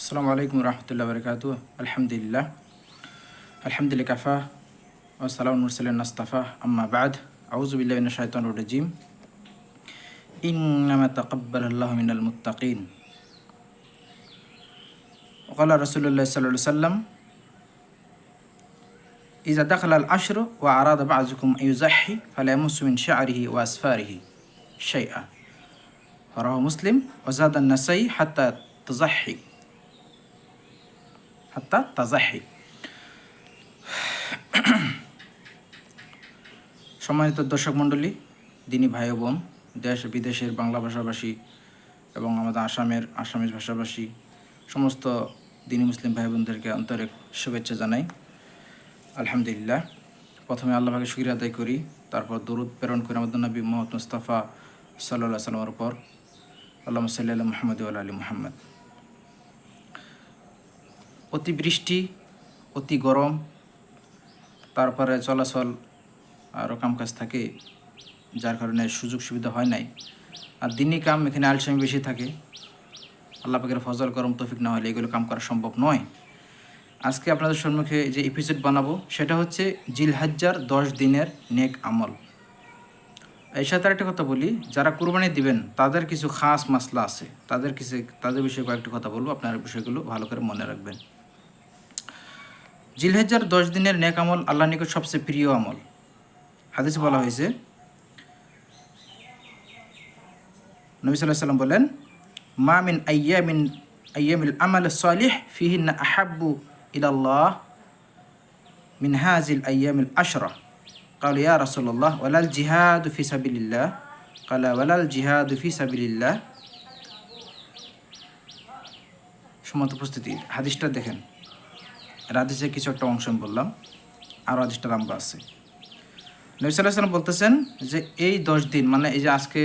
আসসালামু আলাইকুম রহমতুল্লাহ বরকাতু। আলহামদুলিল্লাহ আলহামদুলিল্লাহ কাফা ও সালাম মুরসালিন নাস্তাফা আম্মা বাদ আউযু বিল্লাহি মিনাশ শাইতানির রাজিম ইন্নামা তাকাব্বালাল্লাহু মিনাল মুত্তাকিন। ওয়াকালা রাসূলুল্লাহ সাল্লাল্লাহু আলাইহি ওয়াসাল্লাম ইযা দাখালাল আশরু ওয়া আরাদা বা'যুকুম আইয়ুযাহহি ফালা ইয়ামাসসু মিন শা'রিহি ওয়া আসফারিহি শাইআ। রাওয়াহু মুসলিম ওয়া যাদা আন-নাসাই হাত্তা তাযাহহি। সম্মানিত দর্শক মণ্ডলী, দিনী ভাই ও বোন, দেশ বিদেশের বাংলা ভাষাভাষী এবং আমাদের আসামিজ ভাষাভাষী সমস্ত দিনী মুসলিম ভাই বোনদেরকে আন্তরিক শুভেচ্ছা জানাই। আলহামদুলিল্লাহ, প্রথমে আল্লাহ পাকের শুকরিয়া আদায় করি, তারপর দরুদ প্রেরণ করি আমাদের নবী মুহাম্মদ মুস্তাফা সাল্লাল্লাহু আলাইহি সাল্লামের উপর। আল্লাহুম্মা সাল্লি আলা মুহাম্মাদ ওয়া আলা আলি মুহাম্মাদ। অতি বৃষ্টি, অতি গরম, তারপরে চলাচল আরও কাজ থাকে, যার কারণে সুযোগ সুবিধা হয় নাই। আর দিনই কাম এখানে আলসামি বেশি থাকে। আল্লাহ পাকের ফজল করম তৌফিক না হলে এগুলো কাম করা সম্ভব নয়। আজকে আপনাদের সম্মুখে যে এপিসোড বানাবো সেটা হচ্ছে জিলহজ্জার 10 দিনের নেক আমল। এর সাথে একটা কথা বলি, যারা কুরবানি দিবেন তাদের কিছু খাস মাসলা আছে, তাদের বিষয়ে কয়েকটি কথা বলবো, আপনার বিষয়গুলো ভালো করে মনে রাখবেন। জিলহজ্জার 10 দিনের নেক আমল আল্লাহর নিকট সবচেয়ে প্রিয় আমল। হাদিসে বলা হয়েছে, নবী সাল্লাল্লাহু আলাইহি ওয়াসাল্লাম বলেন, মা মিন আইয়ামিল আমাল সালিহ ফিহিন্না আহাব্বু ইলাল্লাহ মিন হাযিল আইয়ামিল আশরা। ক্বালু ইয়া রাসূলুল্লাহ ওয়ালাল জিহাদু ফি সাবিলিল্লাহ। ক্বালা ওয়ালাল জিহাদু ফি সাবিলিল্লাহ। সম্মানিত উপস্থিতি, হাদিসটা দেখেন। হাদিসে কিছু একটা অংশ আমি বললাম, আর হাদিসটা লম্বা আছে। নবী সাল্লাল্লাহু আলাইহি ওয়াসাল্লাম বলতেছেন যে এই 10 দিন, মানে এই যে আজকে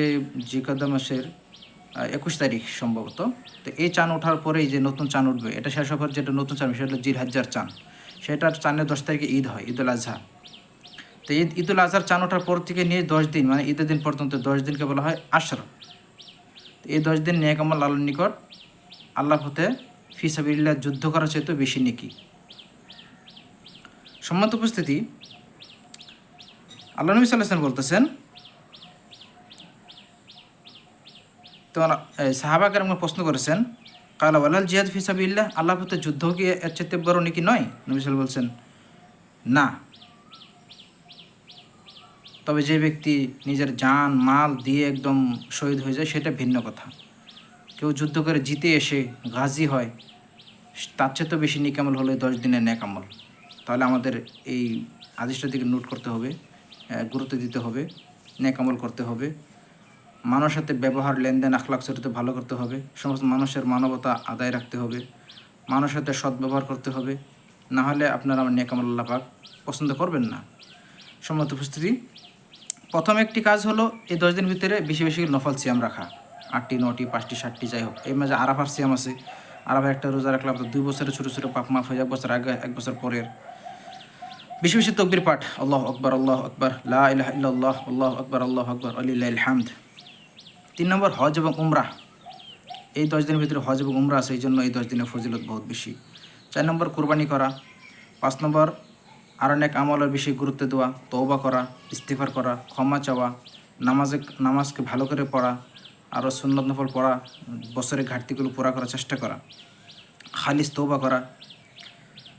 জিলকদা মাসের 21 তারিখ সম্ভবত, তো এই চান ওঠার পরেই যে নতুন চান উঠবে, এটা শেষ হওয়ার যেটা নতুন চান সেটা হলো জিলহজ্জার চান। সেটার চানের 10 তারিখে ঈদ হয়, ঈদুল আজহা। তো ঈদুল আজহার চান ওঠার পর থেকে নিয়ে 10 দিন, মানে ঈদের দিন পর্যন্ত 10 দিনকে বলা হয় আশর। তো এই 10 দিন নেক আমল আল্লাহর নিকট, আল্লাহর পথে ফি সাবিলিল্লাহ যুদ্ধ করার চাইতে বেশি নেকি। সম্মানিত উপস্থিতি, আল্লাহ নবী সাল্লাল্লাহু আলাইহি ওয়াসাল্লাম বলতেছেন, তোমার সাহাবা কেরাম প্রশ্ন করেছেন, কালা ওয়ালাল জিহাদ ফি সাবিলিল্লাহ, আল্লাহর পথে যুদ্ধ কি এর চাইতে বড় নাকি নয়? নবী সাল্লাল্লাহু বলছেন, না, তবে যে ব্যক্তি নিজের জান মাল দিয়ে একদম শহীদ হয়ে যায় সেটা ভিন্ন কথা। কেউ যুদ্ধ করে জিতে এসে গাজী হয়, তার চেয়ে তো বেশি নেক আমল হলো 10 দিনের নেক আমল। তাহলে আমাদের এই হাদিসটার দিকে নোট করতে হবে, গুরুত্ব দিতে হবে, নেক আমল করতে হবে, মানুষের সাথে ব্যবহার লেনদেন আখলাক চরিত্র ভালো করতে হবে, সমস্ত মানুষের মানবতা আদায় রাখতে হবে, মানুষের সাথে সদ্ব্যবহার করতে হবে, না হলে আপনারা আমার নেক আমল আল্লাহ পাক পছন্দ করবেন না। সম্মত উপস্থিতি, প্রথম একটি কাজ হলো এই 10 দিন ভিতরে বেশি বেশি নফল সিয়াম রাখা, 8টি 9টি 5টি 7টি যাই হোক। এই মাঝে আরাফার সিয়াম আছে, আরাফার একটা রোজা রাখলে আপনার 2 বছরের ছোটো ছোটো পাপ মাফ হয়ে যায়, 1 বছর আগে 1 বছর পরের। বেশি বেশি তকবির পাঠ, আল্লাহু আকবার আল্লাহু আকবার, লা ইলাহা ইল্লাল্লাহ আল্লাহু আকবার ওয়ালিল্লাহিল হামদ। 3 নম্বর হজ এবং উমরাহ। এই 10 দিনের ভিতরে হজ এবং উমরা আছে, এই জন্য এই 10 দিনের ফজিলত বহুত বেশি। 4 নম্বর কুরবানি করা। 5 নম্বর আরও অনেক আমলের বেশি গুরুত্ব দেওয়া, তওবা করা, ইস্তিগফার করা, ক্ষমা চাওয়া, নামাজকে ভালো করে পড়া, আরও সুন্নত নফল পড়া, বছরের ঘাটতিগুলো পুরা করার চেষ্টা করা, খালিস তওবা করা।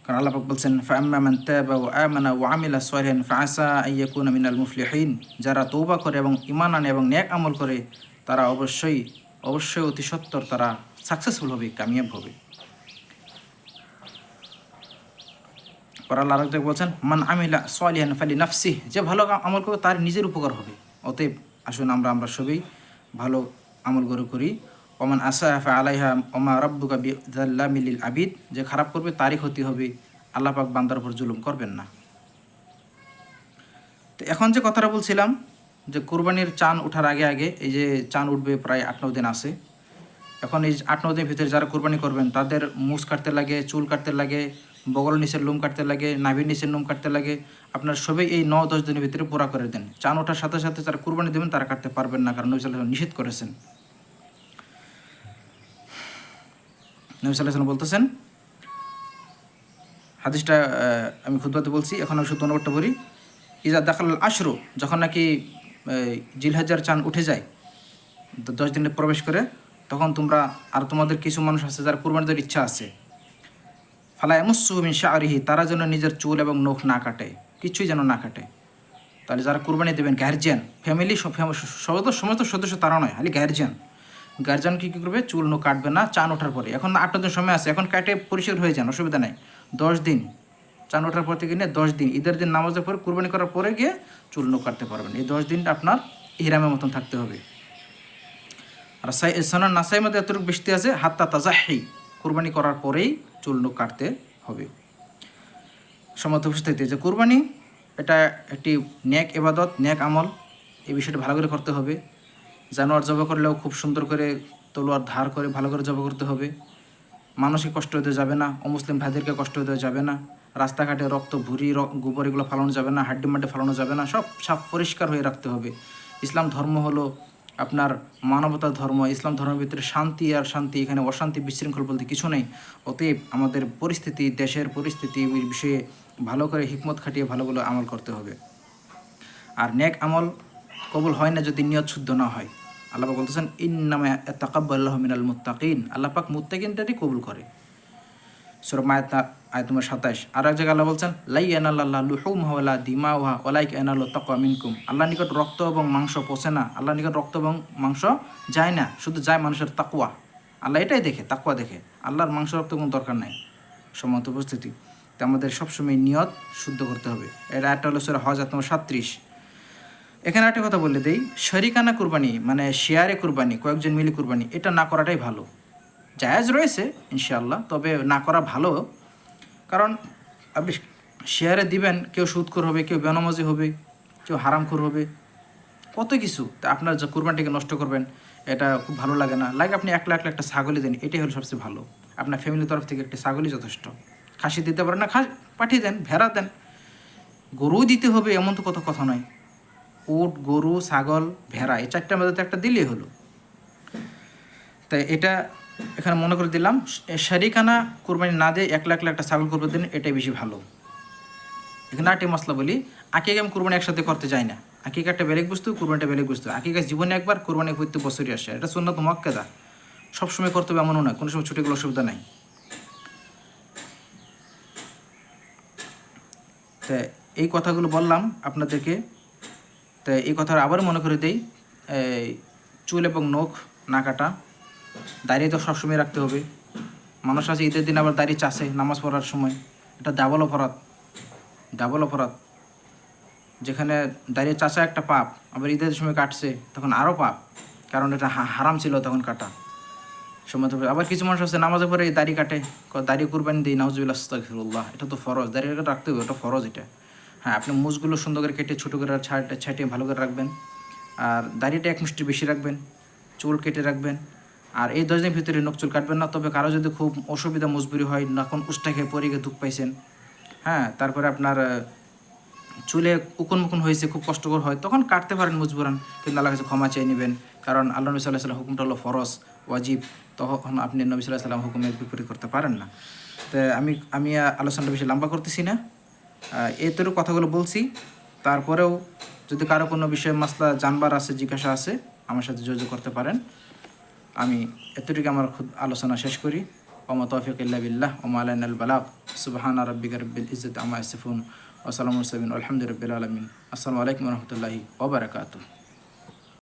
কারণ আল্লাহ পাক বলছেন, ফাআম্মা মান তাবা ওয়া আমানা ওয়া আমিলা সালিহান ফাআসা আন ইয়াকুনা মিনাল মুফলিহিন। যারা তওবা করে এবং ঈমান আনে এবং নেক আমল করে, তারা অবশ্যই অতি সত্বর তারা সাকসেসফুল হবে, কামিয়াব হবে। পর আল্লাহ আরেক জায়গায় বলছেন, মান আমিলা সালিহান ফালি নাফসিহি, যে ভালো আমল করবে তার নিজের উপকার হবে। অতএব আসুন আমরা সবাই ভালো আমল করি। ওমান আসাআ ফাআলাইহা ওমা রাব্বুকা বিযাল্লামিল লিল আবিদ, যে খারাপ করবে তারই ক্ষতি হবে, আল্লাহ পাক বান্দার উপর জুলুম করবেন না। তো এখন যে কথাটা বলছিলাম, যে কুরবানির চান ওঠার আগে এই যে চান উঠবে প্রায় 8-9 দিন আছে। এখন এই 8-9 দিনের ভিতরে যারা কুরবানি করবেন তাদের মুছ কাটতে লাগে, চুল কাটতে লাগে, বগল নিচের লোম কাটতে লাগে, নাভির নিচের লোম কাটতে লাগে। আপনার সবাই এই 9-10 দিনের ভিতরে পুরা করে দেন। চান ওঠার সাথে সাথে যারা কুরবানি দেবেন তারা কাটতে পারবেন না, কারণ নবী সাল্লাল্লাহু আলাইহি ওয়াসাল্লাম নিষেধ করেছেন। নবী সাল্লাল্লাহু আলাইহি ওয়াসাল্লাম বলতেছেন, হাদিসটা আমি খুতবাতে বলছি, এখন আমি 17 নম্বরটা বলি। ইজা দাখাল আশরু, যখন নাকি জিলহজ্জার চাঁদ উঠে যায়, 10 দিনে প্রবেশ করে, তখন তোমরা আর তোমাদের কিছু মানুষ আছে যারা কুরবানি দেওয়ার ইচ্ছা আছে, ফালা ইয়ামাসসুহু মিন শা'রিহি, তারা যেন নিজের চুল এবং নখ না কাটে, কিছুই যেন না কাটে। তাহলে যারা কুরবানি দেবেন গার্জিয়ান, ফ্যামিলি সমস্ত সদস্য তারা নয়, খালি গার্জিয়ান। গার্জিয়ান কী করবে? চুল নখ কাটবে না চান ওঠার পরে। এখন 8 দিন সময় আছে, এখন কাটে পরিষ্কার হয়ে যান, অসুবিধা নেই। 10 দিন চান ওঠার পর থেকে নিয়ে 10 দিন, ঈদের দিন নামাজের পরে কুরবানি করার পরে গিয়ে চুল নখ কাটতে পারবেন। এই 10 দিনটা আপনার ইহরামের মতন থাকতে হবে। আর সনান নাসাই মধ্যে এতটুকু বৃষ্টি আছে, হাত্তা তাজাহি, কুরবানি করার পরেই চুল নখ কাটতে হবে। সমত উপস্থিতি যে কুরবানি এটা একটি নেক ইবাদত, নেক আমল, এই বিষয়টা ভালো করে করতে হবে। জানোয়ার জবাই করলেও খুব সুন্দর করে তলোয়ার ধার করে ভালো করে জবাই করতে হবে। মানুষকে কষ্ট হতে যাবে না, অমুসলিম ভাইদেরকে কষ্ট হতে যাবে না, রাস্তাঘাটে রক্ত ভুরি গোবর এগুলো ফালানো যাবে না, হাড্ডি মাড্ডি ফালানো যাবে না, সব সাফ পরিষ্কার হয়ে রাখতে হবে। ইসলাম ধর্ম হলো আপনার মানবতার ধর্ম। ইসলাম ধর্মের ভিতরে শান্তি আর শান্তি, এখানে অশান্তি বিশৃঙ্খল বলতে কিছু নেই। অতএব আমাদের পরিস্থিতি, দেশের পরিস্থিতি বিষয়ে ভালো করে হিকমত খাটিয়ে ভালোগুলো আমল করতে হবে। আর নেক আমল কবুল হয় না যদি নিয়ত শুদ্ধ না হয়। আল্লাহ পাক বলতেছেন, ইন্নামা ইয়াতাকাব্বালুল্লাহু মিনাল মুত্তাকিন, আল্লাহ পাক মুত্তাকিনদেরই কবুল করে। সূরা মায়েদা আয়াত নম্বর 27। আর এক জায়গায় আল্লাহ বলছেন, লা ইয়ানাল্লাহু লুহুমুহা ওয়ালা দিমাউহা ওয়ালাইকা ইয়ানালু তাকওয়া মিনকুম, আল্লাহর নিকট রক্ত এবং মাংস পচে না, আল্লাহর নিকট রক্ত এবং মাংস যায় না, শুধু যায় মানুষের তাকওয়া। আল্লাহ এটাই দেখে, তাকওয়া দেখে, আল্লাহর মাংস রক্ত কোনো দরকার নাই। সম্মত উপস্থিতি, তো আমাদের সবসময় নিয়ত শুদ্ধ করতে হবে। এটা একটা হলো সূরা হজ আয়াত নম্বর 37। এখানে একটা কথা বলে দেই, শরিকানা কুরবানি মানে শেয়ারে কুরবানি, কয়েকজন মিলে কুরবানি, এটা না করাটাই ভালো। জায়েজ রয়েছে ইনশাআল্লাহ, তবে না করা ভালো। কারণ আপনি শেয়ারে দিবেন, কেউ সুদখোর হবে, কেউ বেনামাজি হবে, কেউ হারামখোর হবে, কত কিছু। তা আপনার যে কুরবানিটাকে নষ্ট করবেন, এটা খুব ভালো লাগে না। লাগে আপনি একলা একটা ছাগলই দেন, এটাই হলো সবচেয়ে ভালো। আপনার ফ্যামিলির তরফ থেকে একটা ছাগলই যথেষ্ট। খাসি দিতে পারেন না, পাঠিয়ে দেন, ভেড়া দেন, গরুও দিতে হবে এমন তো কথা নয়। উট, গরু, ছাগল, ভেড়া, এই 4টার মধ্যে একটা দিলেই হলো। তাই এটা এখানে মনে করে দিলাম, শারিকানা কুরবানি না দিয়ে একলা একটা ছাগল কুরবানি দিন, এটাই বেশি ভালো। এখানে আরেকটি মশলা বলি, আকিকা আমি কুরবানি একসাথে করতে যাই না। আকিকা একটা বেলেগ বস্তু, কুরবানিটা বেলেগ বস্তু। আকিকা জীবনে একবার, কুরবানি প্রত্যেক বছরই আসে, এটা সুন্নাত মুআক্কাদা, সবসময় করতে হবে এমনও নয়, কোনো সময় ছুটে গেলে অসুবিধা নাই। তো এই কথাগুলো বললাম আপনাদেরকে। তো এই কথা আবার মনে করে দেই, চুল এবং নখ না কাটা, দাড়ি তো সবসময় রাখতে হবে। মানুষ আছে ঈদের দিন আবার দাড়ি চাষে নামাজ পড়ার সময়, এটা ডাবল অপরাধ। যেখানে দাঁড়িয়ে চাষা একটা পাপ, আবার ঈদের সময় কাটছে তখন আরও পাপ, কারণ এটা হারাম ছিল তখন কাটা সময়। আবার কিছু মানুষ আছে নামাজের পরে দাড়ি কাটে, দাড়ি কুরবানি দিই, নাউজুবিল্লাহ আস্তাগফিরুল্লাহ, এটা তো ফরজ, দাড়ি রাখতে হবে, এটা ফরজ। এটা হ্যাঁ, আপনি মুছগুলো সুন্দর করে কেটে ছোটো করে ছাটিয়ে ভালো করে রাখবেন, আর দাড়িটা এক মুষ্টি বেশি রাখবেন, চুল কেটে রাখবেন। আর এই 10 দিনের ভিতরে নখ চুল কাটবেন না। তবে কারো যদি খুব অসুবিধা মজবুরি হয়, এখন উষ্টা খেয়ে পরে গিয়ে দুঃখ পাইছেন, হ্যাঁ, তারপরে আপনার চুলে উকুন হয়েছে, খুব কষ্টকর হয়, তখন কাটতে পারেন মজবুরান, কিন্তু আল্লাহর কাছে ক্ষমা চেয়ে নেবেন। কারণ আল্লাহ নবী সাল্লাল্লাহু আলাইহি ওয়াসাল্লাম হুকুমটা হলো ফরজ, ওয়াজিব, তখন আপনি নবী সাল্লাল্লাহু আলাইহি ওয়াসাল্লাম হুকুমের বিপরীত করতে পারেন না। তো আমি আলোচনাটা বেশি লম্বা করতেছি না, এতটুকু কথাগুলো বলছি। তারপরেও যদি কারো কোনো বিষয়ে মাসলা জানবার আছে, জিজ্ঞাসা আছে, আমার সাথে যোগাযোগ করতে পারেন। আমি এতটুকু আমার আলোচনা শেষ করি। ওমা তৌফিক ইল্লা বিল্লাহ, ওমা আলাইনাল বালাগ, সুবহানা রাব্বিকা রাব্বিল ইজ্জাতি আম্মা ইয়াসিফুন, ওয়া সালামুন আলহামদুলিল্লাহি রাব্বিল আলামিন। আসসালামু আলাইকুম ওয়া রাহমাতুল্লাহি ওয়া বারাকাতুহু।